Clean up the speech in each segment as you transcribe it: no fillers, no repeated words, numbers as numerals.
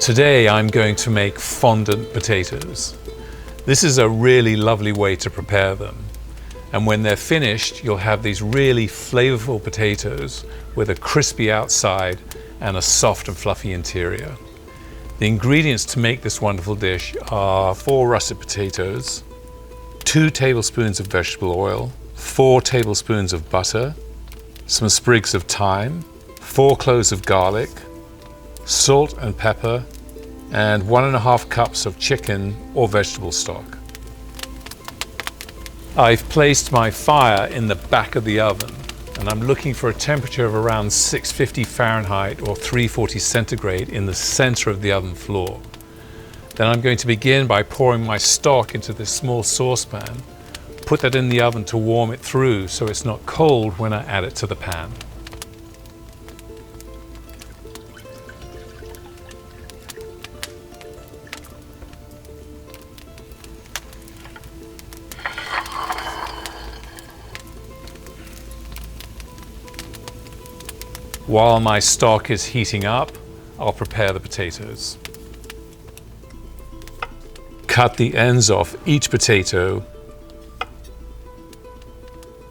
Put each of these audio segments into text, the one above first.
Today I'm going to make fondant potatoes. This is a really lovely way to prepare them. And when they're finished, you'll have these really flavorful potatoes with a crispy outside and a soft and fluffy interior. The ingredients to make this wonderful dish are 4 russet potatoes, 2 tablespoons of vegetable oil, 4 tablespoons of butter, some sprigs of thyme, 4 cloves of garlic, salt and pepper, and 1½ cups of chicken or vegetable stock. I've placed my fire in the back of the oven and I'm looking for a temperature of around 650 Fahrenheit or 340 centigrade in the center of the oven floor. Then I'm going to begin by pouring my stock into this small saucepan, put that in the oven to warm it through so it's not cold when I add it to the pan. While my stock is heating up, I'll prepare the potatoes. Cut the ends off each potato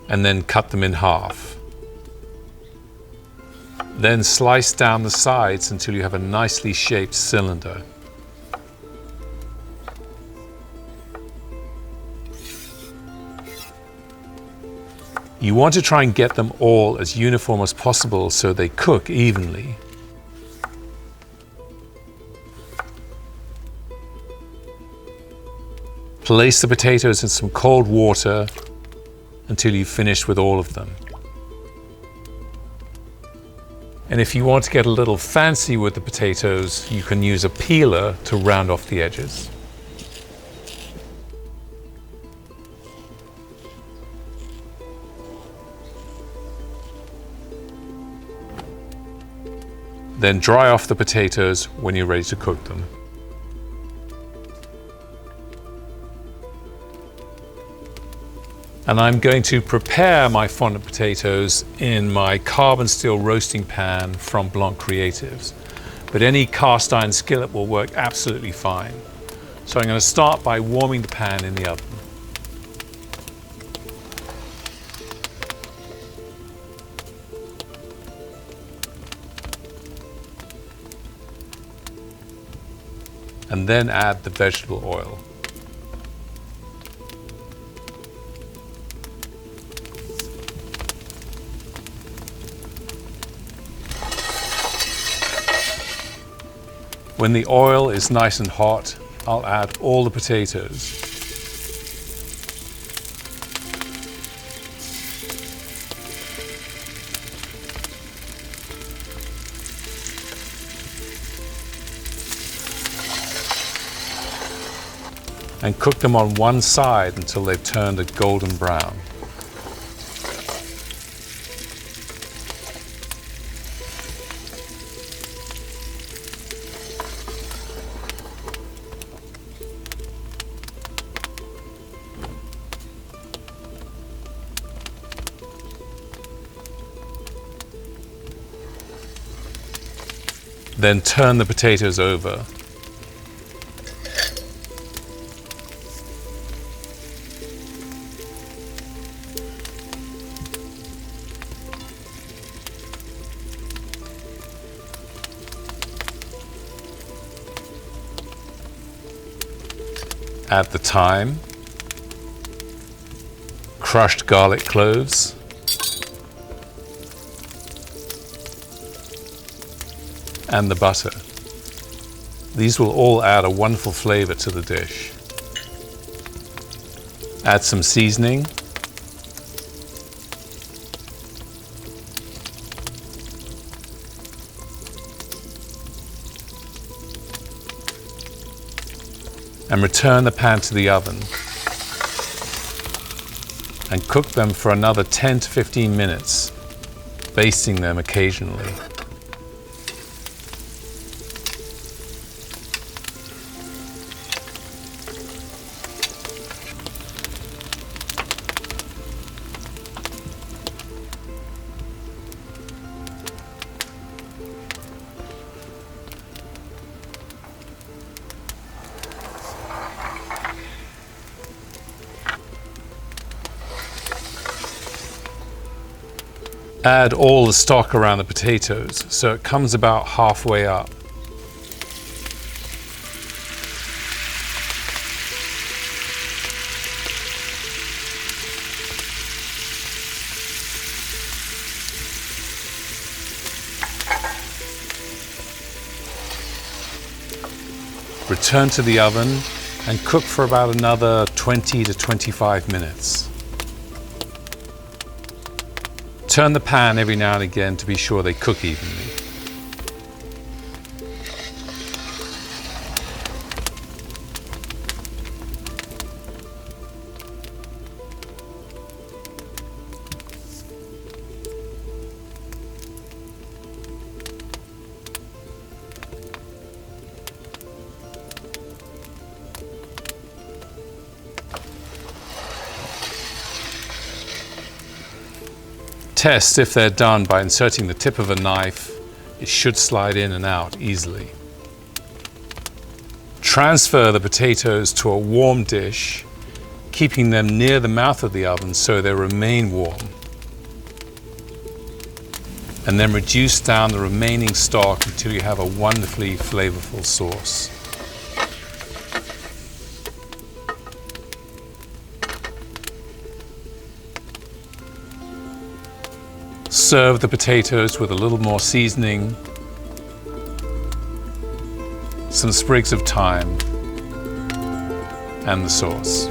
and then cut them in half. Then slice down the sides until you have a nicely shaped cylinder. You want to try and get them all as uniform as possible so they cook evenly. Place the potatoes in some cold water until you've finished with all of them. And if you want to get a little fancy with the potatoes, you can use a peeler to round off the edges. Then dry off the potatoes when you're ready to cook them. And I'm going to prepare my fondant potatoes in my carbon steel roasting pan from Blanc Creatives. But any cast iron skillet will work absolutely fine. So I'm going to start by warming the pan in the oven. And then add the vegetable oil. When the oil is nice and hot, I'll add all the potatoes. And cook them on one side until they've turned a golden brown. Then turn the potatoes over. Add the thyme, crushed garlic cloves, and the butter. These will all add a wonderful flavor to the dish. Add some seasoning, and return the pan to the oven and cook them for another 10 to 15 minutes, basting them occasionally. Add all the stock around the potatoes so it comes about halfway up. Return to the oven and cook for about another 20 to 25 minutes. Turn the pan every now and again to be sure they cook evenly. Test if they're done by inserting the tip of a knife. It should slide in and out easily. Transfer the potatoes to a warm dish, keeping them near the mouth of the oven so they remain warm. And then reduce down the remaining stock until you have a wonderfully flavorful sauce. Serve the potatoes with a little more seasoning, some sprigs of thyme, and the sauce.